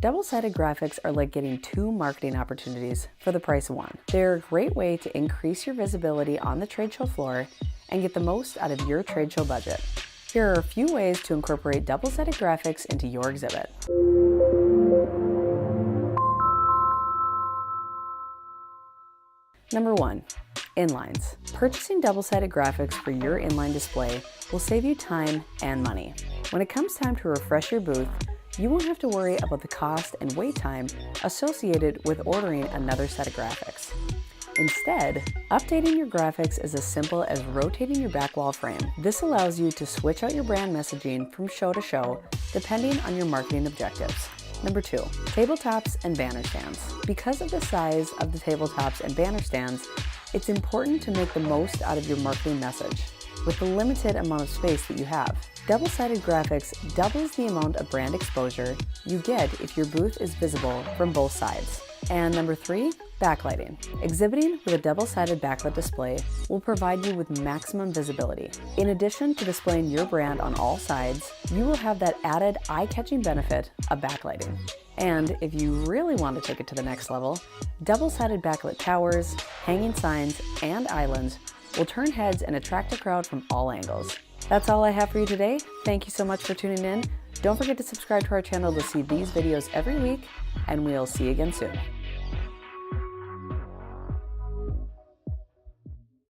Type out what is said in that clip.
Double-sided graphics are like getting two marketing opportunities for the price of one. They're a great way to increase your visibility on the trade show floor and get the most out of your trade show budget. Here are a few ways to incorporate double-sided graphics into your exhibit. Number 1. Inlines. Purchasing double-sided graphics for your inline display will save you time and money. When it comes time to refresh your booth, you won't have to worry about the cost and wait time associated with ordering another set of graphics. Instead, updating your graphics is as simple as rotating your back wall frame. This allows you to switch out your brand messaging from show to show, depending on your marketing objectives. Number 2, tabletops and banner stands. Because of the size of the tabletops and banner stands, it's important to make the most out of your marketing message with the limited amount of space that you have. Double-sided graphics doubles the amount of brand exposure you get if your booth is visible from both sides. And number 3, backlighting. Exhibiting with a double-sided backlit display will provide you with maximum visibility. In addition to displaying your brand on all sides, you will have that added eye-catching benefit of backlighting. And if you really want to take it to the next level, double-sided backlit towers, hanging signs, and islands will turn heads and attract a crowd from all angles. That's all I have for you today. Thank you so much for tuning in. Don't forget to subscribe to our channel to see these videos every week, and we'll see you again soon.